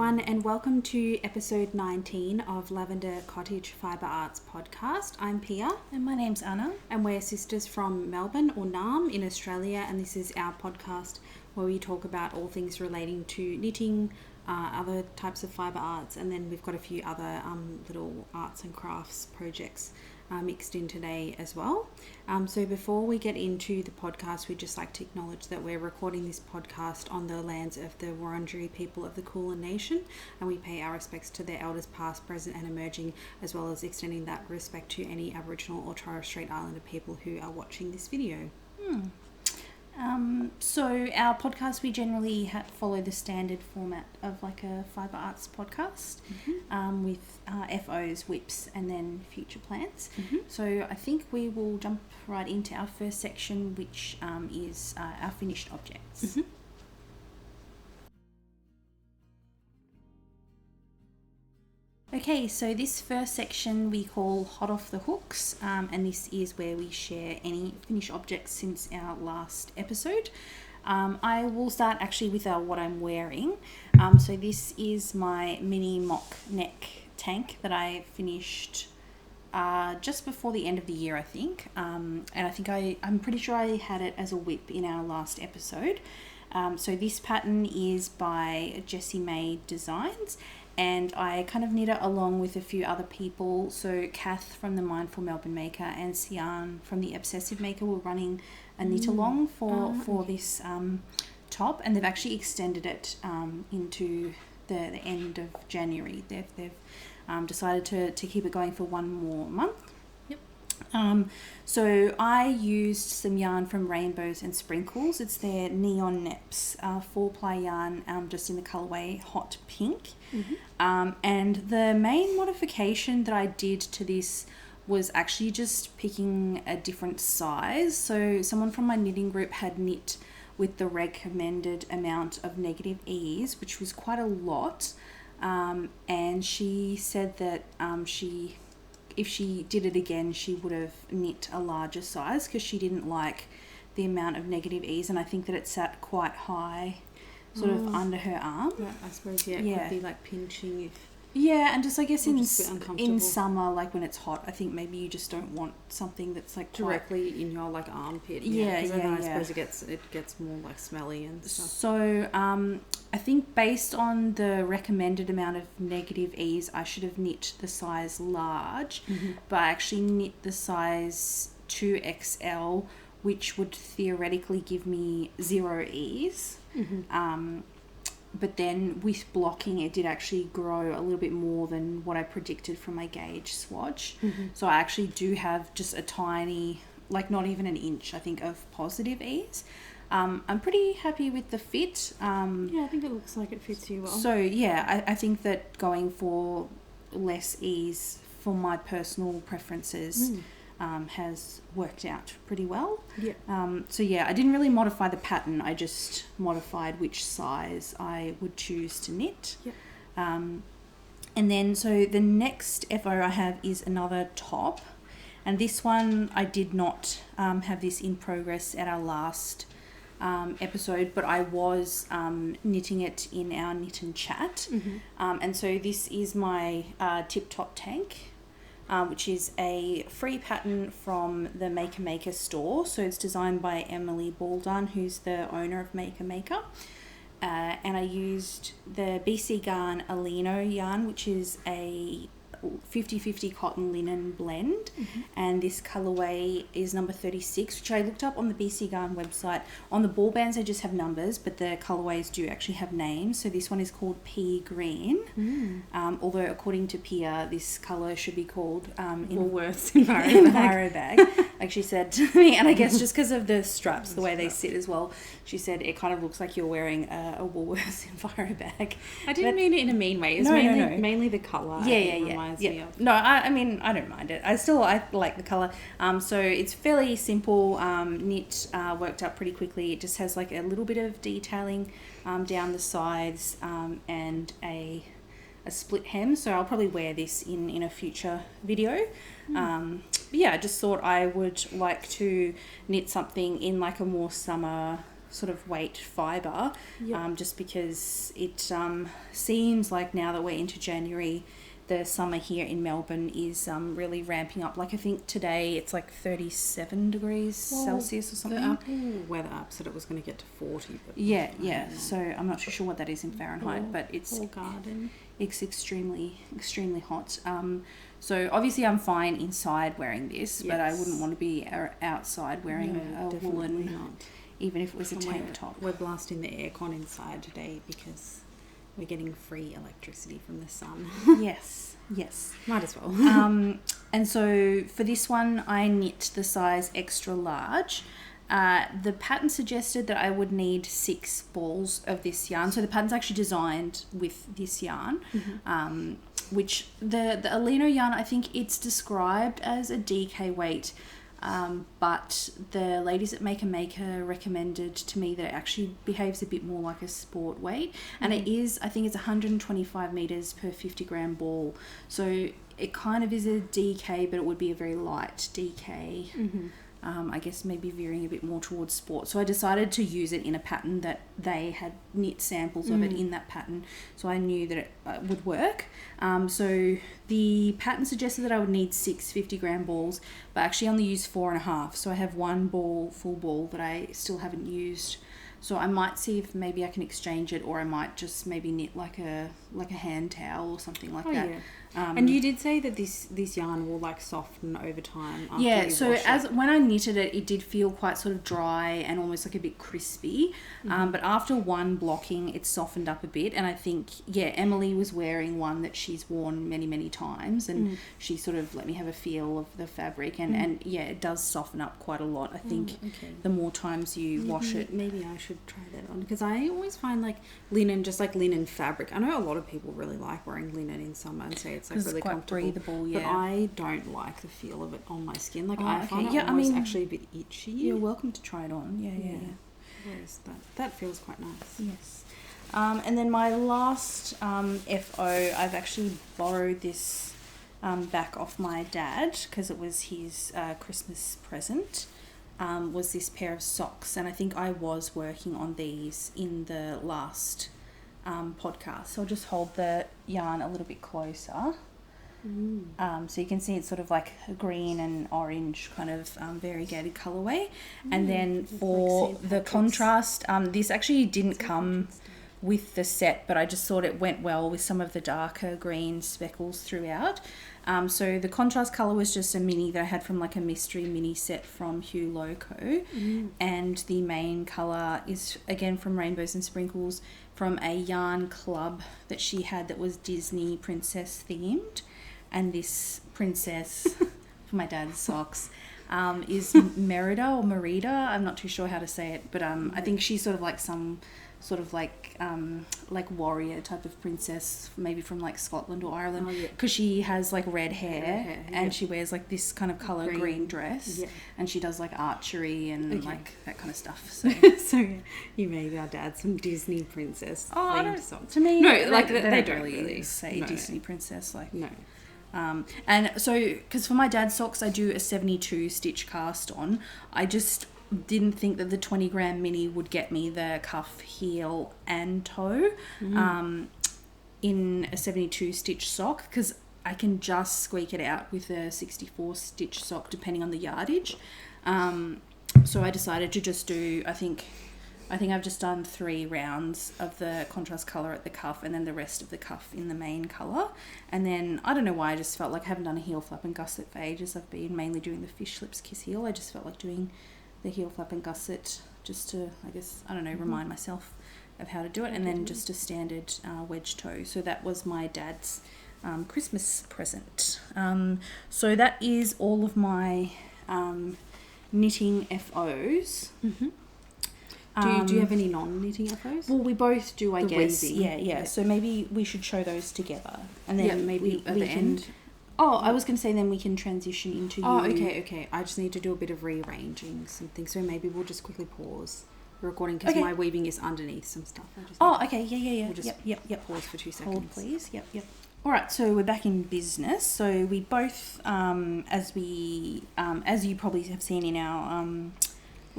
everyone, and welcome to episode 19 of Lavender Cottage Fibre Arts podcast. I'm Pea. And my name's Anna. And we're sisters from Melbourne, or Naarm, in Australia, and this is our podcast where we talk about all things relating to knitting, other types of fibre arts, and then we've got a few other little arts and crafts projects mixed in today as well. So before we get into the podcast, we'd just like to acknowledge that we're recording this podcast on the lands of the Wurundjeri people of the Kulin Nation, and we pay our respects to their elders past, present and emerging, as well as extending that respect to any Aboriginal or Torres Strait Islander people who are watching this video. So our podcast, we generally follow the standard format of like a fibre arts podcast, with FOs, whips, and then future plans. So I think we will jump right into our first section, which is our finished objects. Okay, so this first section we call Hot Off the Hooks, and this is where we share any finished objects since our last episode. I will start actually with what I'm wearing. So this is my mini mock neck tank that I finished just before the end of the year, I think. And I think I'm pretty sure I had it as a whip in our last episode. So this pattern is by Jessie Maed Designs. And I kind of knit it along with a few other people. So Kath from the Mindful Melbourne Maker and Sian from the Obsessive Maker were running a knit along for this top, and they've actually extended it into the end of January. They've decided to keep it going for one more month. So I used some yarn from Rainbows and Sprinkles. It's their Neon Neps 4-ply yarn, just in the colourway Hot Pink. And the main modification that I did to this was actually just picking a different size. So someone from my knitting group had knit with the recommended amount of negative ease, which was quite a lot. And she said that if she did it again, she would have knit a larger size because she didn't like the amount of negative ease, and I think that it sat quite high, sort of under her arm. Yeah, I suppose, it could be like pinching if... Yeah, and just I guess in summer, like when it's hot, I think maybe you just don't want something that's like directly in your like armpit. I suppose it gets more like smelly and stuff. So I think based on the recommended amount of negative ease, I should have knit the size large, but I actually knit the size 2XL, which would theoretically give me 0 ease. But then with blocking, it did actually grow a little bit more than what I predicted from my gauge swatch. So I actually do have just a tiny, like not even an inch, I think, of positive ease. I'm pretty happy with the fit. I think it looks like it fits you well. So yeah, I think that going for less ease for my personal preferences has worked out pretty well. So yeah, I didn't really modify the pattern. I just modified which size I would choose to knit. And then so the next FO I have is another top, and this one I did not have this in progress at our last episode, but I was knitting it in our knit and chat. And so this is my Tip Top tank, which is a free pattern from the Maker store. So it's designed by Emily Bolduan, who's the owner of Maker. And I used the BC Garn Allino yarn, which is a 50-50 cotton linen blend, and this colorway is number 36, which I looked up on the BC Garn website. On the ball bands they just have numbers, but the colorways do actually have names. So this one is called Pea Green, although according to Pea this color should be called Woolworths Enviro Bag, like she said to me. And I guess just because of the straps, the way they sit as well, she said it kind of looks like you're wearing a Woolworths Enviro Bag. I didn't mean it in a mean way. It's mainly the color. No, I mean, I don't mind it. I like the colour. So it's fairly simple. Knit worked up pretty quickly. It just has like a little bit of detailing down the sides, and a split hem. So I'll probably wear this in a future video. But yeah, I just thought I would like to knit something in like a more summer sort of weight fibre, Yep. just because it seems like now that we're into January, the summer here in Melbourne is really ramping up. Like I think today it's like 37 degrees Celsius or something. The Apple weather app said it was going to get to 40. But Yeah. So I'm not too sure what that is in Fahrenheit, but it's garden. It's extremely hot. So obviously I'm fine inside wearing this, but I wouldn't want to be outside wearing a woolen, not. even if it was a tank top. We're blasting the aircon inside today because we're getting free electricity from the sun. Yes. Might as well. And so for this one, I knit the size extra large. The pattern suggested that I would need 6 balls of this yarn. So the pattern's actually designed with this yarn, which the Allino yarn, I think it's described as a DK weight, but the ladies at Maker recommended to me that it actually behaves a bit more like a sport weight. And it is, I think it's 125 meters per 50 gram ball. So it kind of is a DK, but it would be a very light DK. I guess maybe veering a bit more towards sport. So I decided to use it in a pattern that they had knit samples of it in that pattern. So I knew that it would work. So the pattern suggested that I would need 6 50-gram balls, but I actually only used 4.5. So I have 1 ball, full ball, that I still haven't used. So I might see if maybe I can exchange it, or I might just maybe knit like a hand towel or something like that. Yeah. And you did say that this yarn will like soften over time after you so wash it. when I knitted it, it did feel quite sort of dry and almost like a bit crispy. But after one blocking, it softened up a bit. And I think, Emily was wearing one that she's worn many, many times, and she sort of let me have a feel of the fabric, and it does soften up quite a lot. I think the more times you wash it. Maybe I should try that on, because I always find like linen, just like linen fabric. I know a lot of people really like wearing linen in summer and say it's like really quite comfortable, breathable, but I don't like the feel of it on my skin. Like I find it actually a bit itchy. You're welcome to try it on. Yeah. Whereas that feels quite nice. Yes. And then my last FO, I've actually borrowed this back off my dad because it was his Christmas present. Was this pair of socks, and I think I was working on these in the last podcast. So I'll just hold the yarn a little bit closer. So you can see it's sort of like a green and orange kind of variegated colorway. And then for the contrast, this actually didn't come with the set, but I just thought it went well with some of the darker green speckles throughout. So the contrast color was just a mini that I had from like a mystery mini set from Hugh Loco. And the main color is again from Rainbows and Sprinkles, from a yarn club that she had that was Disney princess themed. And this princess for my dad's socks is Merida or Merida. I'm not too sure how to say it, but I think she's sort of like some sort of like warrior type of princess, maybe from like Scotland or Ireland, because she has like red hair and she wears like this kind of color green dress, and she does like archery and like that kind of stuff. So so you made our dad some Disney princess. To me, no, like they don't really say Disney princess, like no. And so, because for my dad's socks, I do a 72 stitch cast on. I just didn't think that the 20 gram mini would get me the cuff, heel and toe in a 72 stitch sock, because I can just squeak it out with a 64 stitch sock depending on the yardage. So I decided to just do, I think I've just done 3 rounds of the contrast colour at the cuff, and then the rest of the cuff in the main colour. And then, I don't know why, I just felt like I haven't done a heel flap and gusset for ages. I've been mainly doing the fish lips kiss heel. I just felt like doing the heel flap and gusset just to, I guess, I don't know, remind myself of how to do it. And then just a standard wedge toe. So that was my dad's Christmas present. So that is all of my knitting FOs. Do you have any non-knitting FOs? Well, we both do, I guess. Weaving. Yeah. So maybe we should show those together, and then maybe at we the can. end. Oh, I was going to say then we can transition into. Oh, okay. I just need to do a bit of rearranging something, so maybe we'll just quickly pause the recording because my weaving is underneath some stuff. Okay. Yeah. We'll just pause for 2 seconds. Hold, please. Yep. All right, so we're back in business. So we both, as you probably have seen in our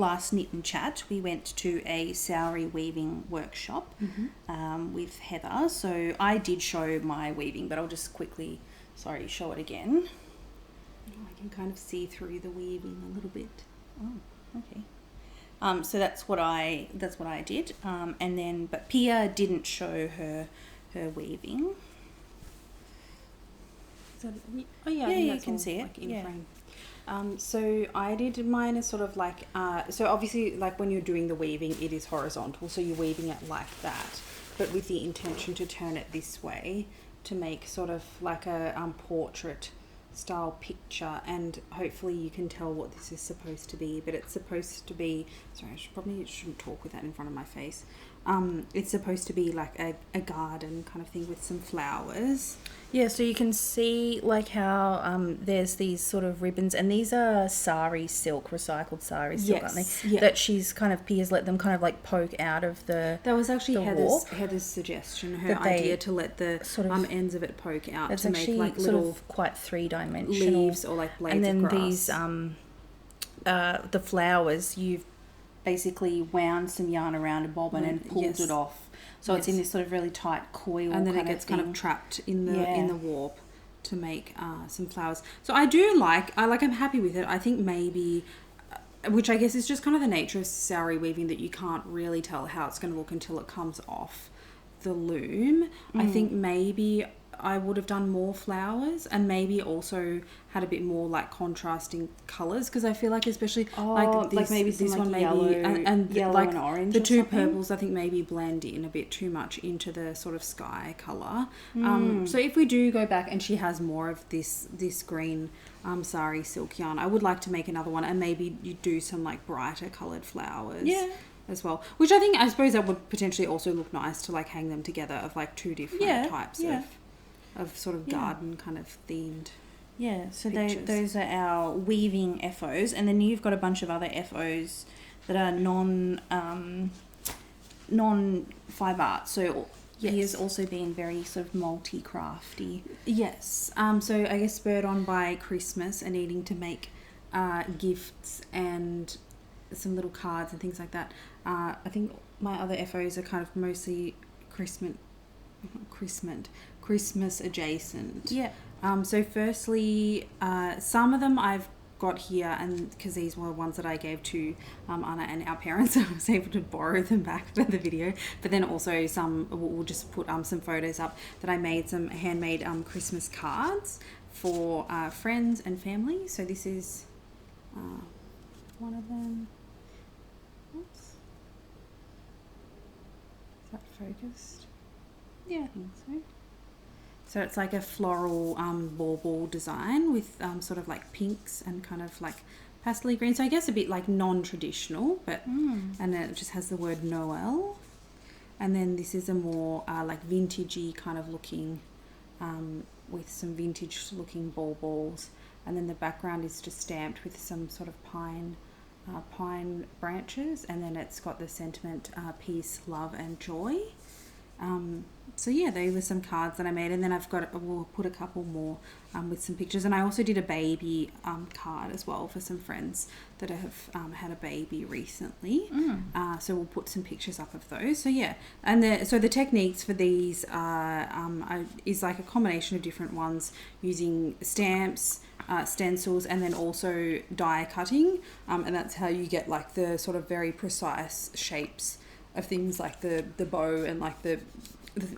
last knit and chat, we went to a sari weaving workshop with Heather. So I did show my weaving, but I'll just quickly, show it again. I can kind of see through the weaving a little bit. Oh, okay. So that's what I did. And then, but Pea didn't show her weaving. Oh yeah, you can see it. Like in frame. So I did mine as sort of like, so obviously like when you're doing the weaving, it is horizontal, so you're weaving it like that, but with the intention to turn it this way to make sort of like a portrait style picture, and hopefully you can tell what this is supposed to be, but it's supposed to be, sorry, I shouldn't talk with that in front of my face. It's supposed to be like a garden kind of thing with some flowers. Yeah, so you can see like how there's these sort of ribbons, and these are sari silk, recycled sari silk, aren't they? Yeah. That Pea's let them kind of like poke out of the That was actually warp. Heather's suggestion, her idea to let the sort of ends of it poke out it's to make like little sort of quite three-dimensional leaves or like blades and then of grass. These the flowers, you've basically wound some yarn around a bobbin and pulled it off. So it's in this sort of really tight coil, and then it gets kind of trapped in the warp to make some flowers. So I'm happy with it. I think maybe, which I guess is just kind of the nature of sari weaving, that you can't really tell how it's going to look until it comes off the loom. I think maybe I would have done more flowers, and maybe also had a bit more like contrasting colours, because I feel like especially maybe this one yellow, and yellow like and orange, the two purples I think maybe blend in a bit too much into the sort of sky colour. So if we do go back and she has more of this green sari silk yarn, I would like to make another one, and maybe you do some like brighter coloured flowers as well, which I suppose that would potentially also look nice to like hang them together, of like two different types of sort of garden kind of themed. Yeah, so those are our weaving FOs, and then you've got a bunch of other FOs that are non-five art. So he has also been very sort of multi-crafty. Yes. So I guess spurred on by Christmas and needing to make gifts and some little cards and things like that. I think my other FOs are kind of mostly Christmas adjacent. Yeah. So firstly, some of them I've got here, and because these were ones that I gave to Anna and our parents, I was able to borrow them back for the video. But then also some, we'll just put some photos up that I made, some handmade Christmas cards for friends and family. So this is one of them. Oops. Is that focused? Yeah, I think so. So it's like a floral bauble design with sort of like pinks and kind of like pastel green. So I guess a bit like non-traditional, but and then it just has the word Noel. And then this is a more like vintagey kind of looking with some vintage looking baubles. And then the background is just stamped with some sort of pine branches. And then it's got the sentiment peace, love and joy. So yeah, they were some cards that I made, and then we'll put a couple more with some pictures, and I also did a baby card as well for some friends that have had a baby recently. So we'll put some pictures up of those. So yeah, and so the techniques for these is like a combination of different ones, using stamps, stencils, and then also die cutting, and that's how you get like the sort of very precise shapes of things, like the bow, and like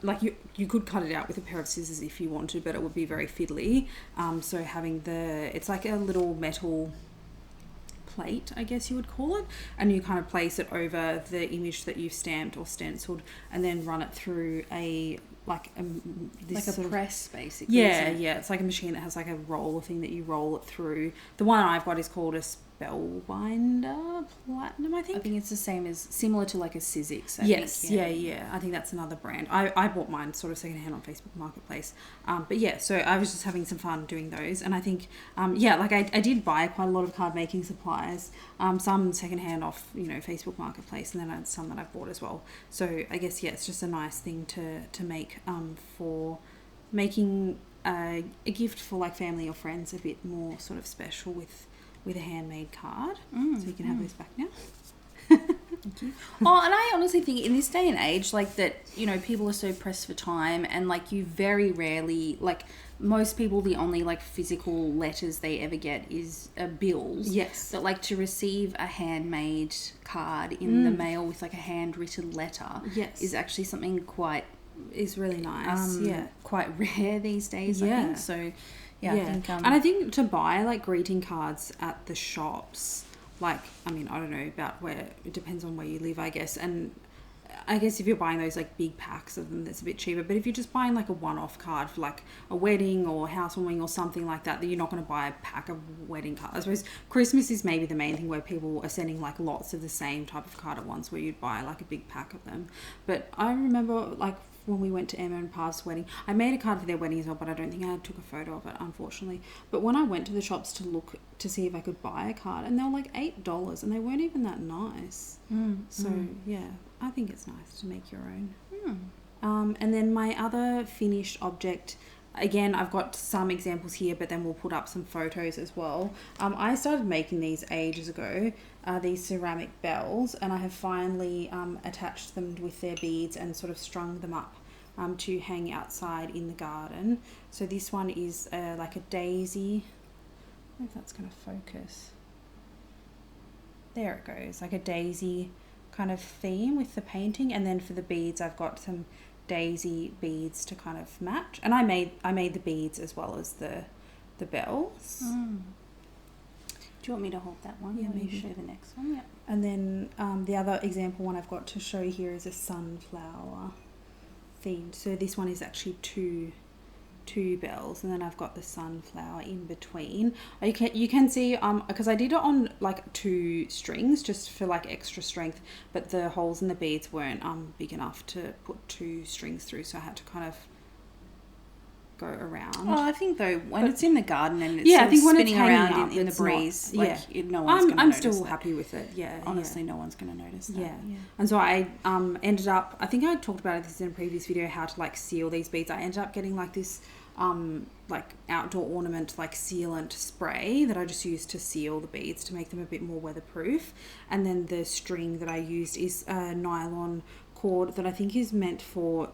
like you could cut it out with a pair of scissors if you wanted, but it would be very fiddly. So having it's like a little metal plate, I guess you would call it, and you kind of place it over the image that you've stamped or stenciled, and then run it through a press, basically. Yeah, it's like a machine that has like a roller thing that you roll it through. The one I've got is called a Spellbinder Platinum, I think. I think it's similar to like a Sizzix. Yeah. I think that's another brand. I bought mine sort of secondhand on Facebook Marketplace. But yeah, so I was just having some fun doing those, and I think like I did buy quite a lot of card making supplies. Some secondhand off Facebook Marketplace, and then I had some that I've bought as well. So I guess it's just a nice thing to make for making a gift for like family or friends a bit more sort of special with with a handmade card. So you can have this back now. Thank you. Oh, and I honestly think in this day and age, like that, you know, people are so pressed for time, and like you very rarely, like most people, the only like physical letters they ever get is bills. Yes. But like to receive a handmade card in the mail with like a handwritten letter, is actually something is really nice. Quite rare these days. I think so. I think, and I think to buy like greeting cards at the shops, like, I mean, I don't know about where, it depends on where you live, I guess. And I guess if you're buying those like big packs of them, that's a bit cheaper. But if you're just buying like a one-off card for like a wedding or housewarming or something like that, then you're not going to buy a pack of wedding cards. I suppose Christmas is maybe the main thing where people are sending like lots of the same type of card at once, where you'd buy like a big pack of them. But I remember like when we went to Emma and Pa's wedding, I made a card for their wedding as well, but I don't think I took a photo of it, unfortunately. But when I went to the shops to look to see if I could buy a card, and they were like $8, and they weren't even that nice. Yeah, I think it's nice to make your own. And then my other finished object, again, I've got some examples here, but then we'll put up some photos as well. I started making these ages ago, these ceramic bells, and I have finally attached them with their beads and sort of strung them up to hang outside in the garden. So this one is like a daisy. I don't know if that's going to focus. There it goes, like a daisy kind of theme with the painting. And then for the beads, I've got some daisy beads to kind of match, and I made the beads as well as the bells. Do you want me to hold that one? Yeah, maybe. Show the next one. Yep. And then the other example one I've got to show here is a sunflower themed. So this one is actually two bells, and then I've got the sunflower in between. You can see because I did it on like 2 strings just for like extra strength, but the holes in the beads weren't big enough to put 2 strings through, so I had to kind of go around. Oh, I think though when it's in the garden and it's I think when spinning it's around up, in the breeze, no one's going to notice. I'm still happy with it. Honestly, no one's going to notice that. Yeah. And so I ended up, I think I talked about this in a previous video, how to like seal these beads. I ended up getting like this like outdoor ornament like sealant spray that I just used to seal the beads to make them a bit more weatherproof. And then the string that I used is a nylon cord that I think is meant for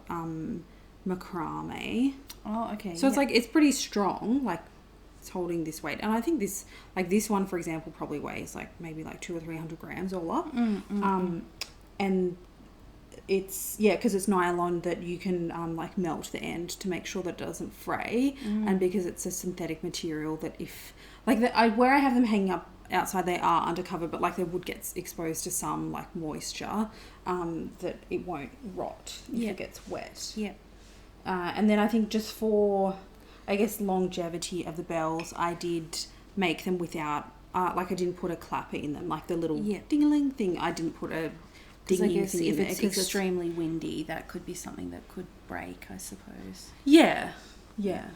macrame. Oh, okay. So it's like, it's pretty strong, like it's holding this weight. And I think this, like this one, for example, probably weighs like maybe like 200 or 300 grams all up. And it's, because it's nylon that you can like melt the end to make sure that it doesn't fray. And because it's a synthetic material that if, like where I have them hanging up outside, they are undercover, but like they would get exposed to some like moisture, that it won't rot if it gets wet. And then I think just for, I guess, longevity of the bells, I did make them without, like I didn't put a clapper in them, like the little ding-a-ling thing. I didn't put a dinging thing in there. If it's extremely windy, that could be something that could break, I suppose. Yeah.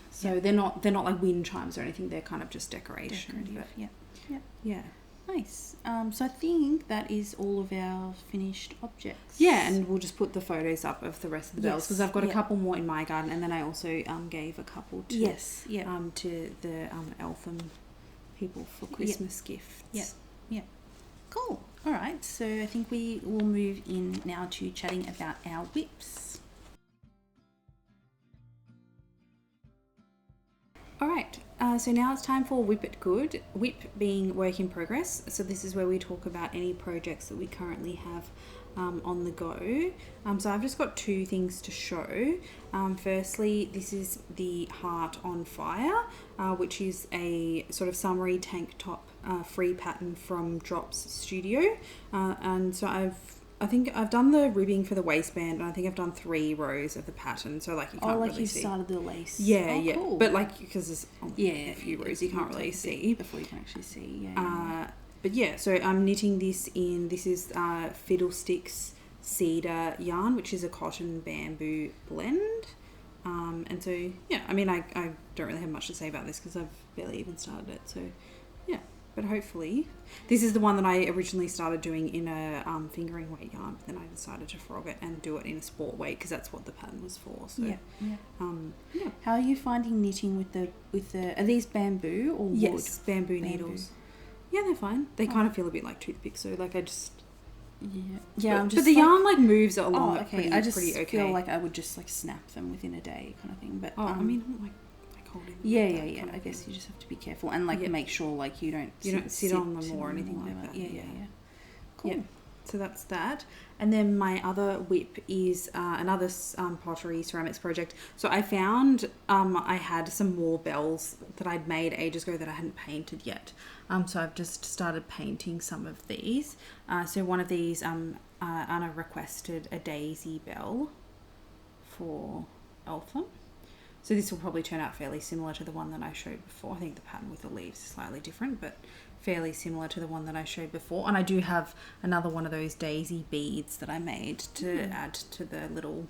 So they're not like wind chimes or anything. They're kind of just decoration. Yeah. Nice. So I think that is all of our finished objects. Yeah, and we'll just put the photos up of the rest of the bells, because I've got a couple more in my garden, and then I also gave a couple to to the Eltham people for Christmas gifts. Cool. All right. So I think we will move in now to chatting about our whips. All right. So now it's time for Whip It Good. Whip being work in progress. So this is where we talk about any projects that we currently have on the go. So I've just got 2 things to show. Firstly, this is the Heart on Fire, which is a sort of summery tank top free pattern from Drops Studio. And so I think I've done the ribbing for the waistband, and I think I've done 3 rows of the pattern. So like you can't really see. Started the lace. Yeah. Cool. But like, because there's a few rows, you can't really see. Before you can actually see. But yeah, so I'm knitting this in, this is Fiddlesticks Cedar yarn, which is a cotton bamboo blend. And so, I mean, I don't really have much to say about this because I've barely even started it. So yeah, but hopefully, this is the one that I originally started doing in a fingering weight yarn, but then I decided to frog it and do it in a sport weight because that's what the pattern was for. So How are you finding knitting with the are these bamboo or wood? Yes, bamboo needles. Yeah, they're fine. They kind of feel a bit like toothpicks, so like I just... Yeah. I'm just but the yarn like moves it along. Okay. I just feel like I would just like snap them within a day, kind of thing. But I mean, I'm like holding them. Yeah. I guess you just have to be careful and like make sure like you don't sit on them or anything like that. Yeah. Cool. Yeah. So that's that. And then my other whip is another pottery ceramics project. So I found I had some more bells that I'd made ages ago that I hadn't painted yet. So I've just started painting some of these. So one of these, Anna requested a daisy bell for Eltham. So this will probably turn out fairly similar to the one that I showed before. I think the pattern with the leaves is slightly different, but fairly similar to the one that I showed before. And I do have another one of those daisy beads that I made to add to the little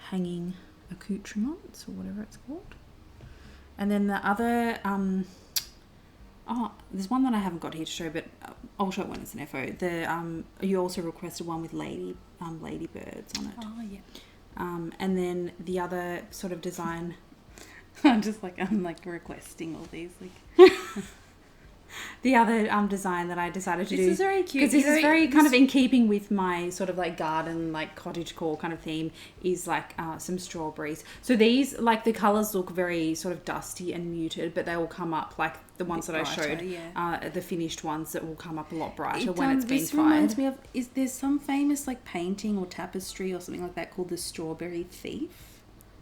hanging accoutrements or whatever it's called. And then the other, there's one that I haven't got here to show, but I'll show it when it's an FO. You also requested one with ladybirds on it. Oh, yeah. And then the other sort of design... I'm requesting all these, like... The other design that I decided to do... This is very cute. Because this is very kind of in keeping with my sort of like garden, like cottagecore kind of theme, is like some strawberries. So these, like the colours look very sort of dusty and muted, but they will come up like the ones that brighter, I showed, the finished ones that will come up a lot brighter when it's been fired. This reminds me of, is there some famous like painting or tapestry or something like that called The Strawberry Thief?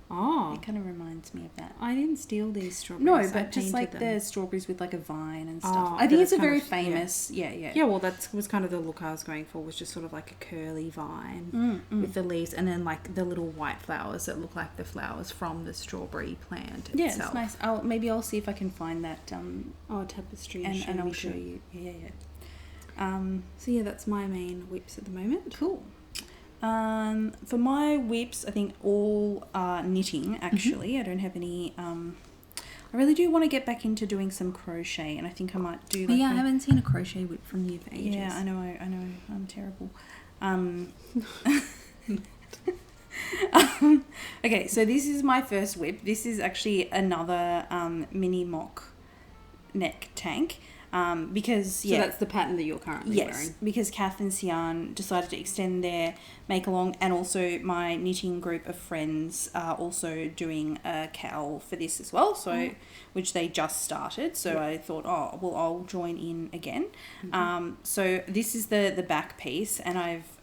Oh. It kind of reminds me of that. I didn't steal these strawberries. No, but just like them. The strawberries with like a vine and stuff. I think it's a very famous, Yeah, well, that was kind of the look I was going for, was just sort of like a curly vine with the leaves and then like the little white flowers that look like the flowers from the strawberry plant itself. Yeah, it's nice. I'll see if I can find that tapestry and I'll show you. Yeah. So yeah, that's my main whips at the moment. Cool. For my whips, I think all are knitting, actually. Mm-hmm. I don't have any... I really do want to get back into doing some crochet, and I think I might do... I haven't seen a crochet whip from you for ages. Yeah, I know. I'm terrible. Okay, so this is my first whip. This is actually another mini mock neck tank. Because so that's the pattern that you're currently wearing. Because Kath and Sian decided to extend their make along, and also my knitting group of friends are also doing a cowl for this as well. So which they just started. So I thought, I'll join in again. Mm-hmm. So this is the back piece, and I've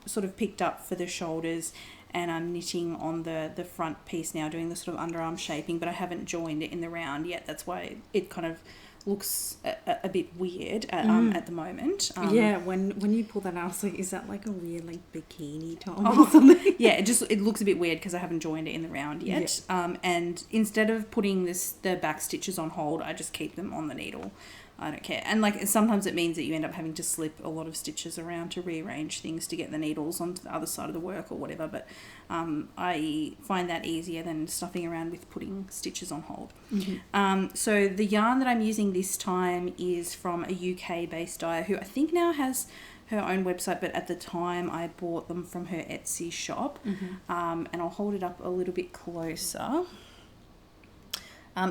sort of picked up for the shoulders. And I'm knitting on the front piece now, doing the sort of underarm shaping, but I haven't joined it in the round yet. That's why it kind of looks a bit weird at the moment. When you pull that out, I was like, is that like a weird like bikini top or something? Yeah, it looks a bit weird because I haven't joined it in the round yet. Yeah. And instead of putting the back stitches on hold, I just keep them on the needle. I don't care. And like sometimes it means that you end up having to slip a lot of stitches around to rearrange things to get the needles onto the other side of the work or whatever, but I find that easier than stuffing around with putting stitches on hold. Mm-hmm. So the yarn that I'm using this time is from a UK based dyer who I think now has her own website, but at the time I bought them from her Etsy shop. Mm-hmm. And I'll hold it up a little bit closer.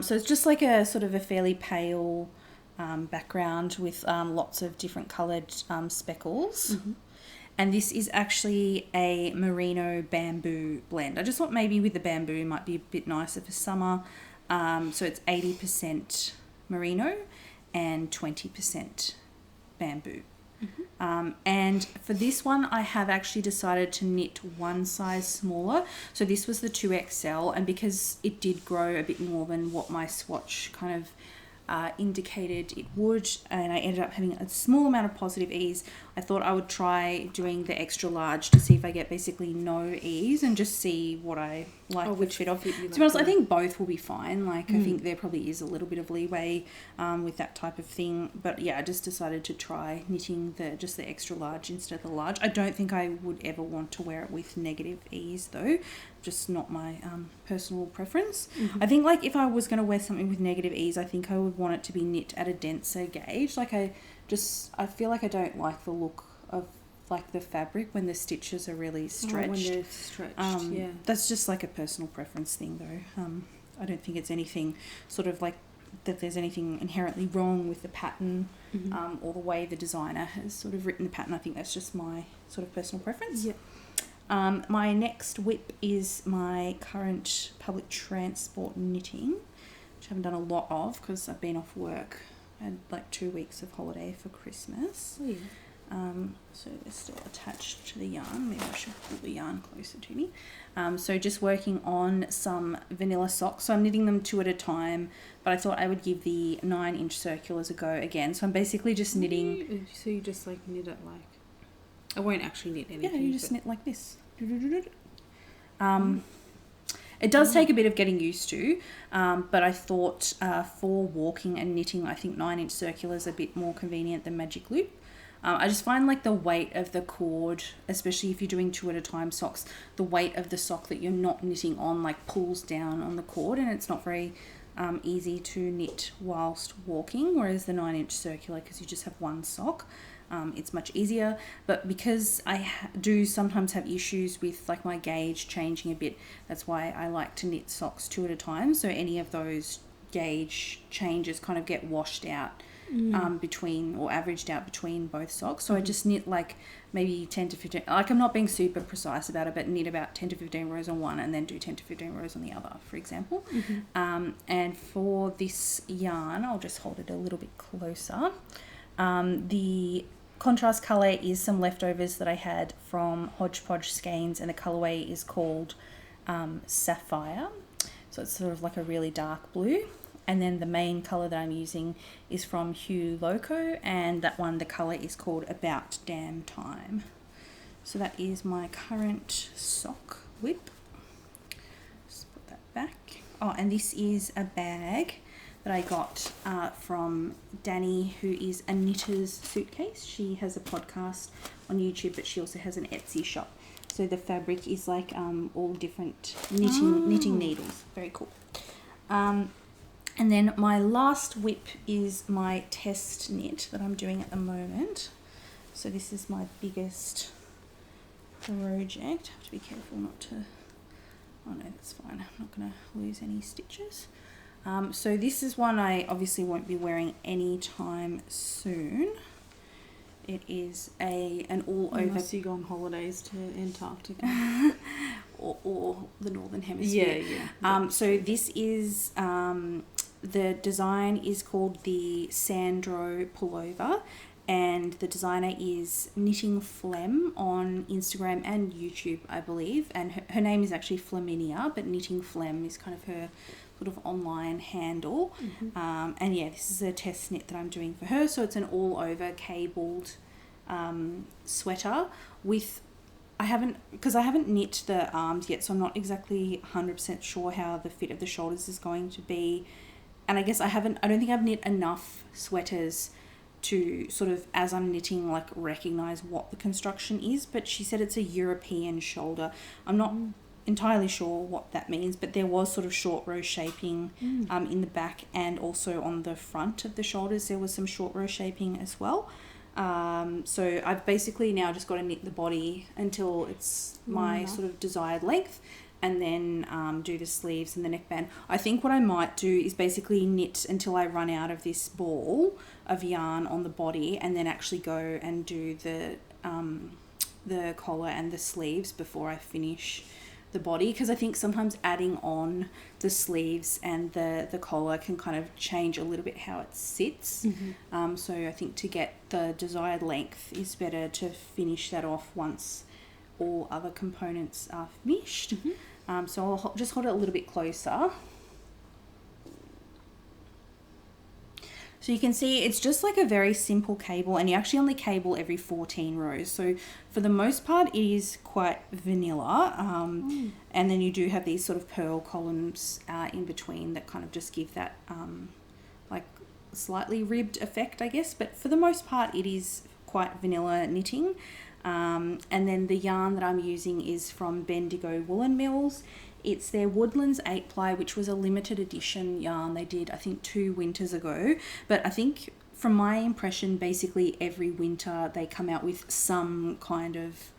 So it's just like a sort of a fairly pale background with lots of different coloured speckles. Mm-hmm. And this is actually a merino bamboo blend. I just thought maybe with the bamboo it might be a bit nicer for summer. So it's 80% merino and 20% bamboo. Mm-hmm. And for this one I have actually decided to knit one size smaller. So this was the 2XL, and because it did grow a bit more than what my swatch kind of indicated it would, and I ended up having a small amount of positive ease, I thought I would try doing the extra large to see if I get basically no ease and just see what I like the fit of. To be honest, I think both will be fine. I think there probably is a little bit of leeway with that type of thing, but yeah, I just decided to try knitting just the extra large instead of the large. I don't think I would ever want to wear it with negative ease though, just not my personal preference. Mm-hmm. I think like if I was going to wear something with negative ease, I think I would want it to be knit at a denser gauge. I feel like I don't like the look of like the fabric when the stitches are really stretched. When they're stretched, That's just like a personal preference thing though. I don't think it's anything sort of like that there's anything inherently wrong with the pattern or the way the designer has sort of written the pattern. I think that's just my sort of personal preference. Yep. My next whip is my current public transport knitting, which I haven't done a lot of because I've been off work. I had like 2 weeks of holiday for Christmas. Oh, yeah. So they're still attached to the yarn. Maybe I should pull the yarn closer to me. So just working on some vanilla socks. So I'm knitting them 2 at a time, but I thought I would give the 9-inch circulars a go again. So I'm basically just knitting. So you just like knit it like... I won't actually knit anything. Yeah, you just knit like this. It does take a bit of getting used to, but I thought for walking and knitting, I think 9-inch circular is a bit more convenient than magic loop. I just find like the weight of the cord, especially if you're doing 2 at a time socks, the weight of the sock that you're not knitting on like pulls down on the cord, and it's not very easy to knit whilst walking, whereas the 9-inch circular, because you just have one sock, it's much easier. But because I do sometimes have issues with like my gauge changing a bit, that's why I like to knit socks 2 at a time, so any of those gauge changes kind of get washed out between, or averaged out between both socks. So I just knit like maybe 10 to 15, like I'm not being super precise about it, but knit about 10 to 15 rows on one and then do 10 to 15 rows on the other, for example. And for this yarn, I'll just hold it a little bit closer. The contrast colour is some leftovers that I had from Hodgepodge Skeins, and the colourway is called Sapphire. So it's sort of like a really dark blue. And then the main colour that I'm using is from Loco, and that one, the colour is called About Damn Time. So that is my current sock whip. Just put that back. Oh, and this is a bag that I got from Danny, who is a knitter's suitcase. She has a podcast on YouTube, but she also has an Etsy shop. So the fabric is like all different knitting needles. Very cool. And then my last whip is my test knit that I'm doing at the moment. So this is my biggest project. I have to be careful not to... Oh no, that's fine. I'm not going to lose any stitches. So this is one I obviously won't be wearing anytime soon. It is an all-over... Unless you go on holidays to Antarctica. or the Northern Hemisphere. Yeah. So this is... the design is called the Sandro Pullover, and the designer is Knitting Phlegm on Instagram and YouTube, I believe. And her name is actually Flaminia, but Knitting Phlegm is kind of her sort of online handle. And yeah, this is a test knit that I'm doing for her. So it's an all-over cabled sweater with... I haven't knit the arms yet, so I'm not exactly 100% sure how the fit of the shoulders is going to be. And I guess I don't think I've knit enough sweaters to sort of, as I'm knitting, like recognize what the construction is. But she said it's a European shoulder. I'm not entirely sure what that means, but there was sort of short row shaping in the back, and also on the front of the shoulders there was some short row shaping as well. So I've basically now just got to knit the body until it's my sort of desired length, and then do the sleeves and the neckband. I think what I might do is basically knit until I run out of this ball of yarn on the body, and then actually go and do the collar and the sleeves before I finish the body, because I think sometimes adding on the sleeves and the collar can kind of change a little bit how it sits. So I think to get the desired length is better to finish that off once all other components are finished. So I'll just hold it a little bit closer. So you can see it's just like a very simple cable, and you actually only cable every 14 rows. So for the most part, it is quite vanilla. And then you do have these sort of pearl columns in between that kind of just give that like slightly ribbed effect, I guess. But for the most part, it is quite vanilla knitting. And then the yarn that I'm using is from Bendigo Woolen Mills. It's their Woodlands 8-ply, which was a limited edition yarn they did, I think, 2 winters ago. But I think, from my impression, basically every winter they come out with some kind of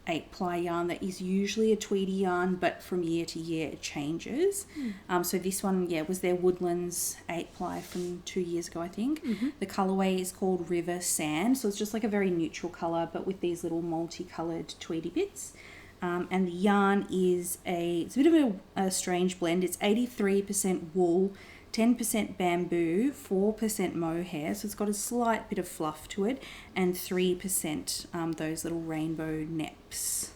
8-ply yarn that is usually a tweedy yarn, but from year to year it changes. So this one, was their Woodlands 8-ply from 2 years ago, I think. The colourway is called River Sand, so it's just like a very neutral colour, but with these little multicoloured tweedy bits. And the yarn is it's a bit of a strange blend. It's 83% wool, 10% bamboo, 4% mohair, so it's got a slight bit of fluff to it, and 3% those little rainbow neps.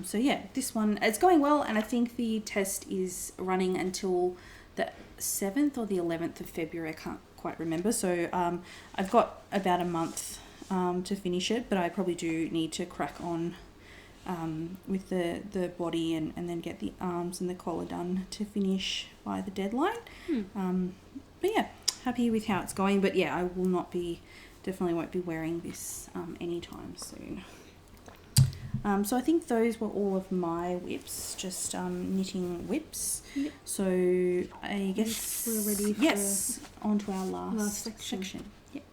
So this one, it's going well, and I think the test is running until the 7th or the 11th of February. I can't quite remember. So I've got about a month to finish it, but I probably do need to crack on with the body and then get the arms and the collar done to finish by the deadline. But happy with how it's going. But I will definitely won't be wearing this anytime soon. So I think those were all of my whips, just knitting whips. Yep. So I guess we're ready for on to our last section. Yep.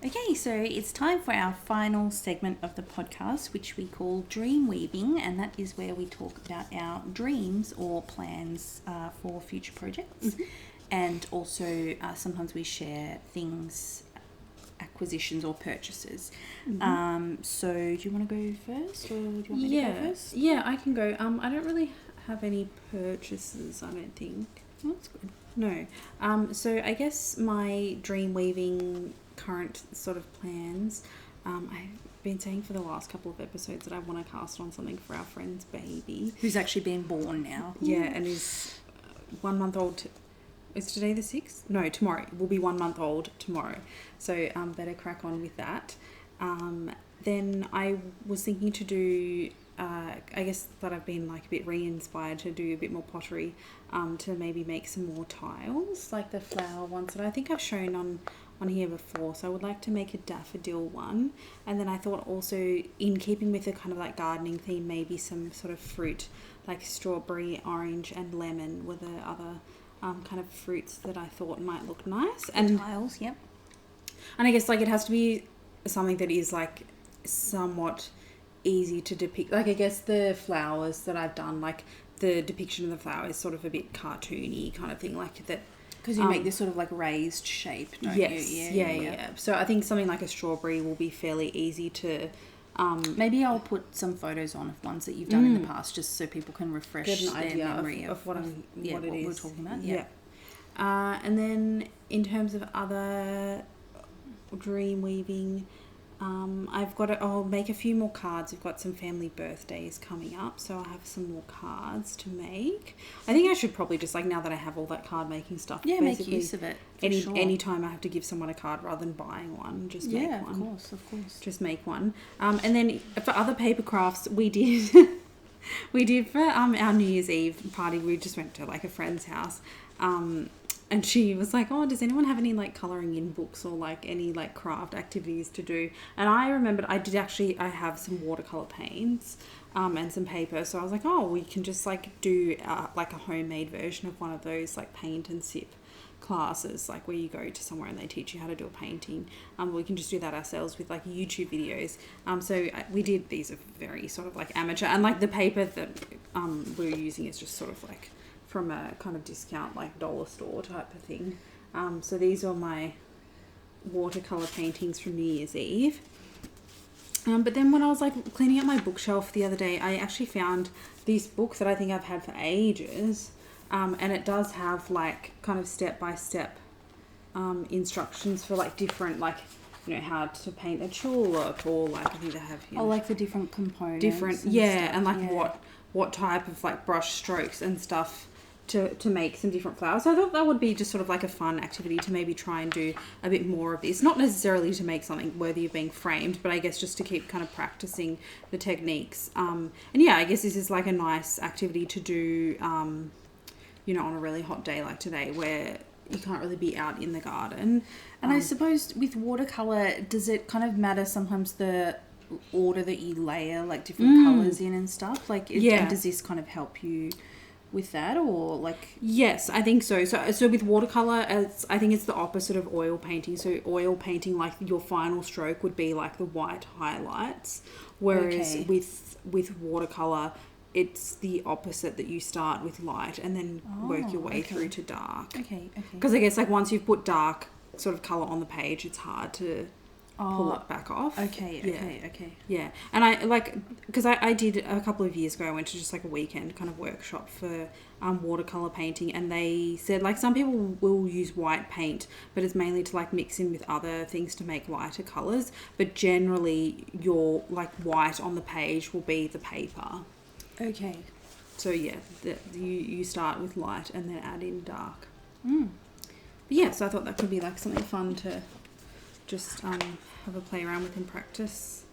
Okay, so it's time for our final segment of the podcast, which we call Dream Weaving, and that is where we talk about our dreams or plans for future projects. And also sometimes we share things, acquisitions or purchases. So do you want to go first, or do you want me to go first? Yeah, I can go. I don't really have any purchases, I don't think. Oh, that's good. No. So I guess my dream weaving current sort of plans, I've been saying for the last couple of episodes that I want to cast on something for our friend's baby, who's actually been born now. And is 1 month old. Is today the 6th? No, tomorrow. It will be 1 month old tomorrow. So better crack on with that. Then I was thinking to do, I guess that I've been like a bit re-inspired to do a bit more pottery, to maybe make some more tiles, like the flower ones that I think I've shown on here before. So I would like to make a daffodil one. And then I thought also, in keeping with the kind of like gardening theme, maybe some sort of fruit, like strawberry, orange and lemon were the other kind of fruits that I thought might look nice. And tiles, yep. And I guess like it has to be something that is like somewhat easy to depict. Like I guess the flowers that I've done, like the depiction of the flower is sort of a bit cartoony kind of thing, like that. Because you make this sort of like raised shape, don't you? Yeah. So I think something like a strawberry will be fairly easy to... maybe I'll put some photos on of ones that you've done in the past, just so people can refresh their memory of what it is. We're talking about. Yeah. And then in terms of other dream weaving, I'll make a few more cards. We've got some family birthdays coming up, so I have some more cards to make. I think I should probably just, like, now that I have all that card making stuff, make use of it. Anytime I have to give someone a card rather than buying one, just make one. Of course. Just make one. And then for other paper crafts, we did for our New Year's Eve party. We just went to like a friend's house. And she was like, oh, does anyone have any like colouring in books or like any like craft activities to do? And I remembered I have some watercolour paints and some paper. So I was like, oh, we can just like do like a homemade version of one of those like paint and sip classes, like where you go to somewhere and they teach you how to do a painting. We can just do that ourselves with like YouTube videos. So we did, these are very sort of like amateur, and like the paper that we're using is just sort of like from a kind of discount like dollar store type of thing. So these are my watercolor paintings from New Year's Eve. But then when I was like cleaning up my bookshelf the other day, I actually found this book that I think I've had for ages. And it does have like kind of step-by-step instructions for like different, like, you know, how to paint a tulip, or like I think they have, you know, like the different components. And like what type of like brush strokes and stuff to make some different flowers. So I thought that would be just sort of like a fun activity to maybe try and do a bit more of this. Not necessarily to make something worthy of being framed, but I guess just to keep kind of practicing the techniques. And yeah, I guess this is like a nice activity to do, you know, on a really hot day like today where you can't really be out in the garden. And I suppose with watercolour, does it kind of matter sometimes the order that you layer like different colours in and stuff? Like, and does this kind of help you with that, or like? Yes, I think so. So with watercolor, I think it's the opposite of oil painting. So oil painting, like your final stroke would be like the white highlights, whereas with watercolor, it's the opposite, that you start with light and then work your way through to dark. Okay. Because I guess like once you've put dark sort of color on the page, it's hard to pull it back off. Okay. Yeah. And I like, because I did a couple of years ago, I went to just like a weekend kind of workshop for watercolor painting, and they said like some people will use white paint, but it's mainly to like mix in with other things to make lighter colors, but generally your like white on the page will be the paper. Okay. So yeah, you start with light and then add in dark. But yeah, so I thought that could be like something fun to just have a play around with in practice,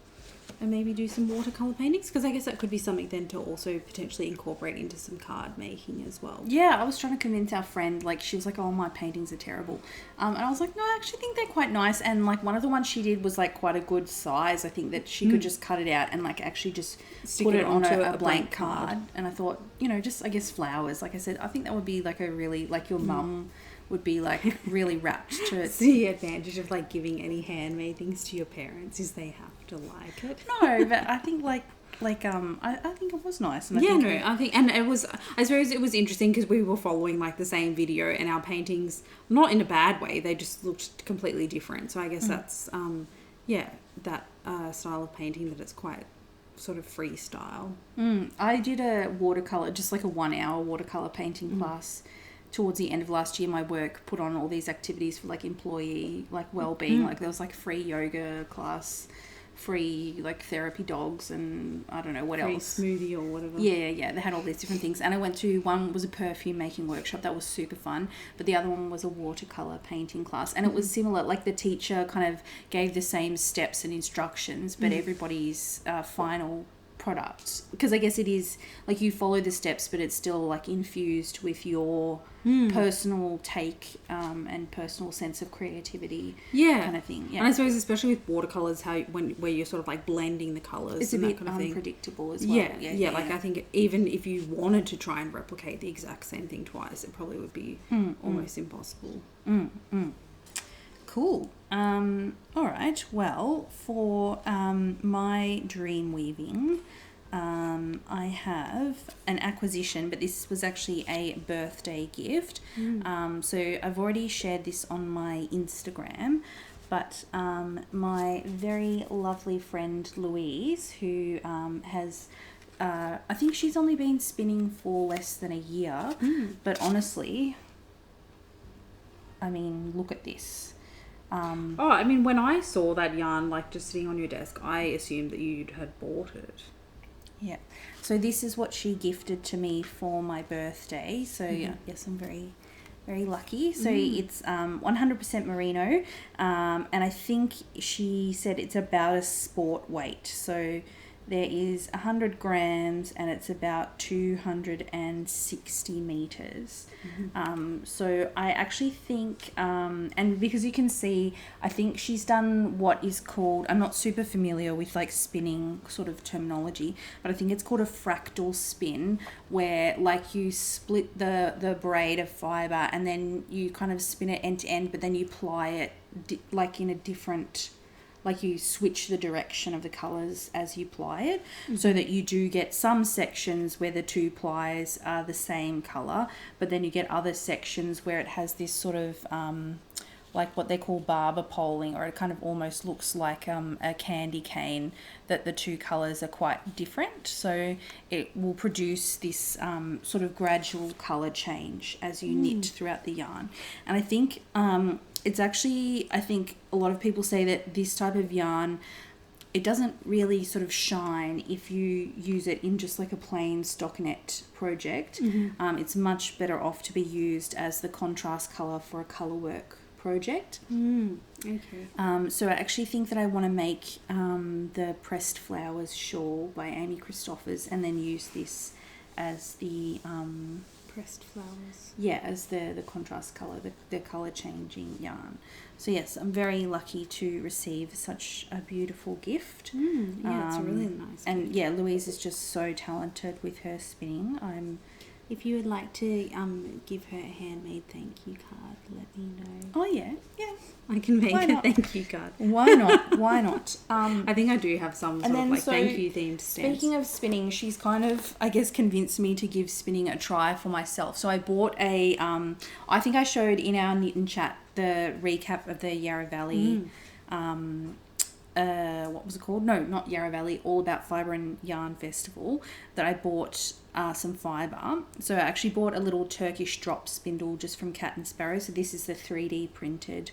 and maybe do some watercolor paintings, because I guess that could be something then to also potentially incorporate into some card making as well. Yeah, I was trying to convince our friend, like she was like, oh, my paintings are terrible, and I was like, no, I actually think they're quite nice, and like one of the ones she did was like quite a good size. I think that she could just cut it out and like actually just put it on a blank card. And I thought, you know, just I guess flowers, like I said, I think that would be like a really, like your mum would be like really rapt to it. It's the advantage of like giving any handmade things to your parents is they have to like it. No, but I think I think it was nice. And and it was, I suppose it was interesting because we were following like the same video, and our paintings, not in a bad way, they just looked completely different. So I guess that's that style of painting, that it's quite sort of freestyle. I did a watercolor, just like a 1 hour watercolor painting class towards the end of last year. My work put on all these activities for like employee like well-being, like there was like free yoga class, free like therapy dogs, and I don't know what else, smoothie or whatever. Yeah, they had all these different things, and I went to one was a perfume making workshop that was super fun, but the other one was a watercolor painting class, and it was similar. Like the teacher kind of gave the same steps and instructions, but everybody's final product, because I guess it is like you follow the steps, but it's still like infused with your personal take and personal sense of creativity, kind of thing. And I suppose especially with watercolors, where you're sort of like blending the colors, it's and a bit that kind of unpredictable as well. Like I think even if you wanted to try and replicate the exact same thing twice, it probably would be almost impossible. Cool. All right. Well, for my dream weaving, I have an acquisition, but this was actually a birthday gift. So I've already shared this on my Instagram, but my very lovely friend Louise, who has I think she's only been spinning for less than a year, but honestly, I mean, look at this. I mean, when I saw that yarn like just sitting on your desk, I assumed that you had bought it. Yeah. So this is what she gifted to me for my birthday. So yes, I'm very, very lucky. So it's 100% merino, and I think she said it's about a sport weight. So there is 100 grams and it's about 260 meters. So I actually think, and because you can see, I think she's done what is called, I'm not super familiar with like spinning sort of terminology, but I think it's called a fractal spin, where like you split the braid of fiber and then you kind of spin it end to end, but then you ply it like in a different, like you switch the direction of the colours as you ply it, so that you do get some sections where the two plies are the same colour, but then you get other sections where it has this sort of like what they call barber poling, or it kind of almost looks like a candy cane, that the two colours are quite different. So it will produce this sort of gradual colour change as you knit throughout the yarn. And I think it's actually, I think a lot of people say that this type of yarn, it doesn't really sort of shine if you use it in just like a plain stockinette project. It's much better off to be used as the contrast colour for a colour work project. Okay. So I actually think that I want to make the Pressed Flowers shawl by Amy Christophers, and then use this as the Pressed Flowers. Yeah, as the contrast colour, the colour changing yarn. So yes, I'm very lucky to receive such a beautiful gift. Yeah, it's a really nice gift. And yeah, Louise is just so talented with her spinning. If you would like to give her a handmade thank you card, let me know. Oh, yeah. Yeah. I can make a thank you card. Why not? Why not? I think I do have some sort of like thank you themed stamps. Speaking of spinning, she's kind of, I guess, convinced me to give spinning a try for myself. So I bought a, I think I showed in our knit and chat the recap of the Yarra Valley, what was it called? No, not Yarra Valley, All About Fibre and Yarn Festival, that I bought some fibre. So I actually bought a little Turkish drop spindle just from Cat and Sparrow. So this is the 3D printed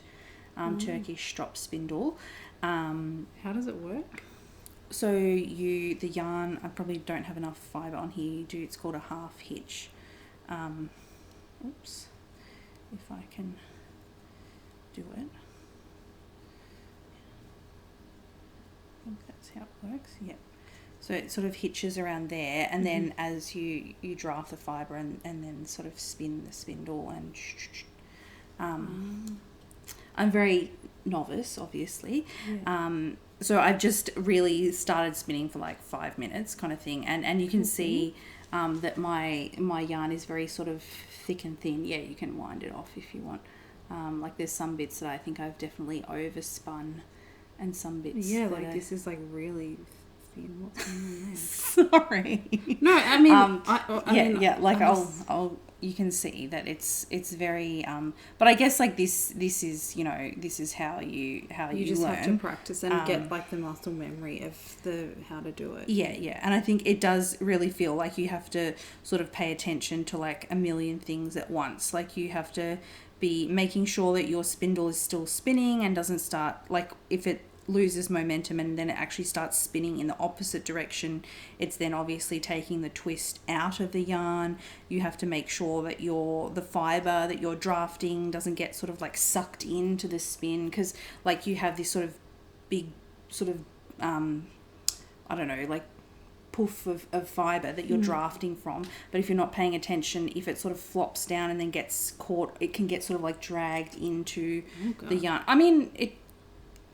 Turkish drop spindle. How does it work? So the yarn, I probably don't have enough fibre on here. It's called a half hitch. Oops, if I can do it. I think that's how it works. Yep. So it sort of hitches around there, and then as you draft the fibre and then sort of spin the spindle and I'm very novice, obviously. Yeah. So I've just really started spinning for like 5 minutes kind of thing, and you can see that my yarn is very sort of thick and thin. Yeah, you can wind it off if you want. Like there's some bits that I think I've definitely overspun, and some bits. Yeah, like this is like really thin. What's going on there? Sorry. No, I mean, Like I'll you can see that it's very but I guess like this is, you know, this is how you just learn. have to practice and get like the muscle memory of how to do it. Yeah, and I think it does really feel like you have to sort of pay attention to like a million things at once. Like you have to be making sure that your spindle is still spinning and doesn't start, like if it loses momentum and then it actually starts spinning in the opposite direction, it's then obviously taking the twist out of the yarn. You have to make sure that the fibre that you're drafting doesn't get sort of like sucked into the spin, because like you have this sort of big sort of I don't know, like poof of fibre that you're drafting from, but if you're not paying attention, if it sort of flops down and then gets caught, it can get sort of like dragged into the yarn. I mean, it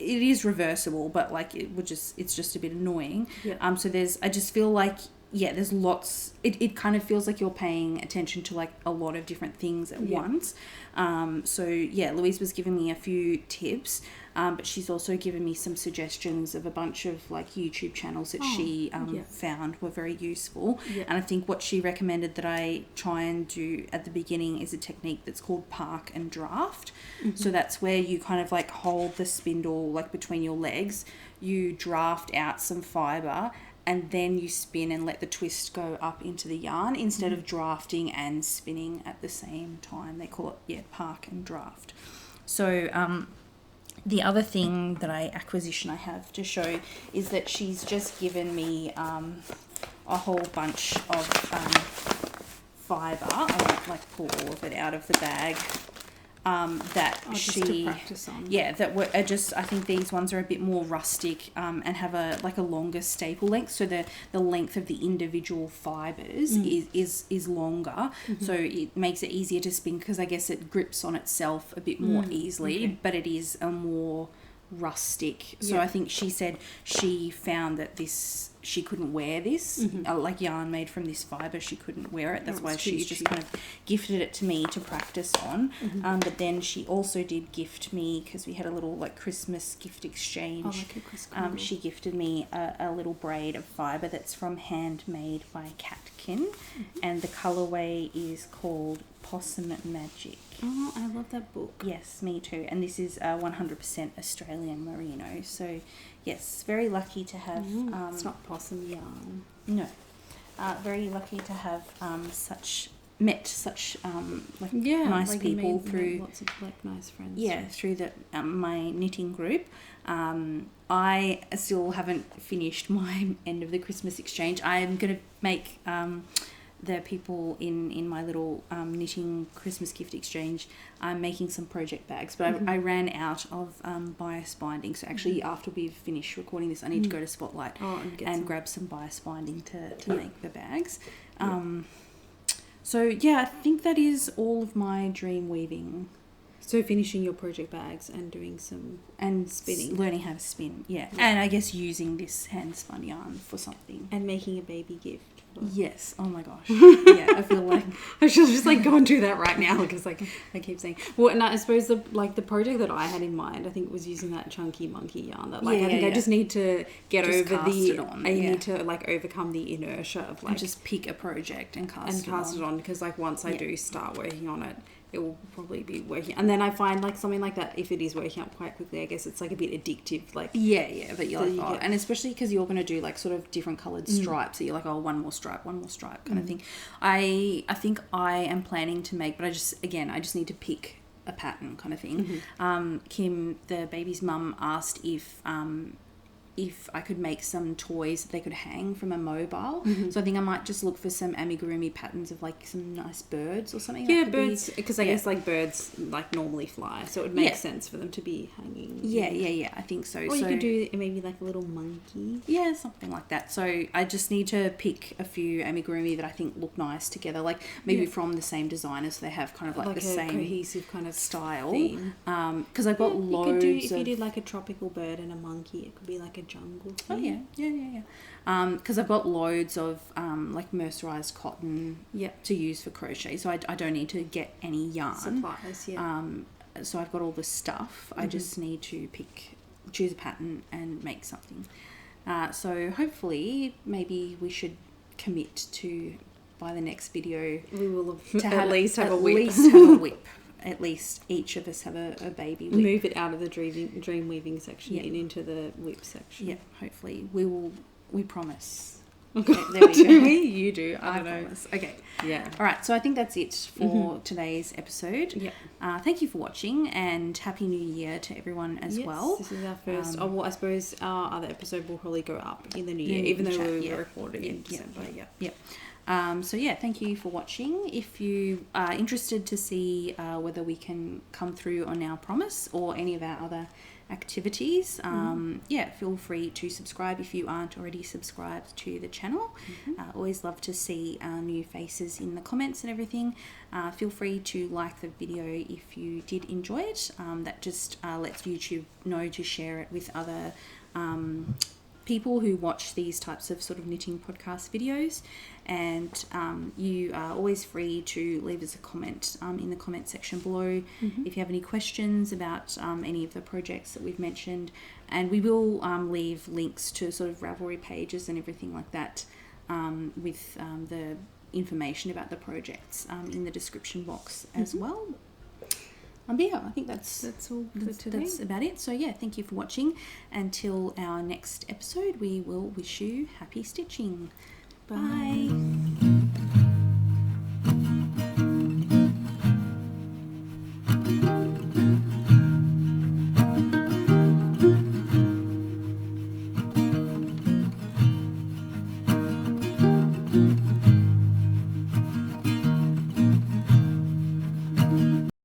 is reversible, but like it's just a bit annoying. Yeah. So I just feel like, there's lots, it kind of feels like you're paying attention to like a lot of different things at once. So Louise was giving me a few tips, but she's also given me some suggestions of a bunch of like YouTube channels that she found were very useful. And I think what she recommended that I try and do at the beginning is a technique that's called park and draft. So that's where you kind of like hold the spindle like between your legs, you draft out some fibre, and then you spin and let the twist go up into the yarn instead of drafting and spinning at the same time. They call it, park and draft. So the other thing acquisition I have to show is that she's just given me a whole bunch of fibre. I won't like pull all of it out of the bag. That just to practice on. That were just, I think these ones are a bit more rustic and have a longer staple length, so the length of the individual fibres is longer, so it makes it easier to spin, because I guess it grips on itself a bit more easily, but it is a more rustic. So I think she said she found that she couldn't wear this, like yarn made from this fibre, she couldn't wear it. That's why she's just kind of gifted it to me to practice on. But then she also did gift me, because we had a little like Christmas gift exchange. She gifted me a little braid of fibre that's from Handmade by Catkin, and the colourway is called Possum Magic. Oh, I love that book. Yes, me too. And this is 100% Australian merino. So, yes, very lucky to have... it's not possum yarn. No. Very lucky to have such nice people through... lots of like nice friends. Yeah, through my knitting group. I still haven't finished my end of the Christmas exchange. I'm going to make... the people in my little knitting Christmas gift exchange, I'm making some project bags, but I ran out of bias binding, so actually after we've finished recording this, I need to go to Spotlight and grab some bias binding to make the bags. So I think that is all of my dream weaving So finishing your project bags and doing some and spinning, learning how to spin, and I guess using this hand spun yarn for something, and making a baby gift. Yes. Oh my gosh. Yeah, I feel like I should just like go and do that right now because like I keep saying. Well, and I suppose the project that I had in mind, I think was using that chunky monkey yarn. That like I think I just need to get just over the. On, I need to like overcome the inertia of like and just pick a project and cast it on because like once I do start working on it, it will probably be working. And then I find like something like that, if it is working up quite quickly, I guess it's like a bit addictive. Like but you're like, and especially because you're going to do like sort of different coloured stripes. So you're like, one more stripe kind of thing. I think I am planning to make, but I just need to pick a pattern kind of thing. Kim, the baby's mum, asked if I could make some toys that they could hang from a mobile. So I think I might just look for some amigurumi patterns of like some nice birds or something. Yeah, birds, because I guess like birds like normally fly, so it would make sense for them to be hanging. Yeah, I think so. Or you could do maybe like a little monkey. Yeah, something like that. So I just need to pick a few amigurumi that I think look nice together, like maybe from the same designers, so they have kind of like the same cohesive kind of style. Because I've got loads if you did like a tropical bird and a monkey, it could be like a jungle thing. Because I've got loads of like mercerized cotton to use for crochet, so I don't need to get any yarn supplies. So I've got all the stuff. I just need to choose a pattern and make something. So hopefully maybe we should commit to, by the next video, we will at least have a whip. At least each of us have a baby whip. Move it out of the dream weaving section and into the whip section. Yeah, hopefully. We promise. Okay, there we go. Do we? You do. I don't know. Promise. Okay. Yeah. All right, so I think that's it for today's episode. Yeah. Thank you for watching, and Happy New Year to everyone as well. This is our first. I suppose our other episode will probably go up in the new year, even though we were recording in December. So thank you for watching. If you are interested to see whether we can come through on our promise or any of our other activities, feel free to subscribe if you aren't already subscribed to the channel. Always love to see our new faces in the comments and everything. Feel free to like the video if you did enjoy it. That just lets YouTube know to share it with other people who watch these types of sort of knitting podcast videos. And you are always free to leave us a comment in the comment section below if you have any questions about any of the projects that we've mentioned. And we will leave links to sort of Ravelry pages and everything like that with the information about the projects in the description box as well. I think that's all for today. That's about it. So thank you for watching. Until our next episode, we will wish you happy stitching. Bye.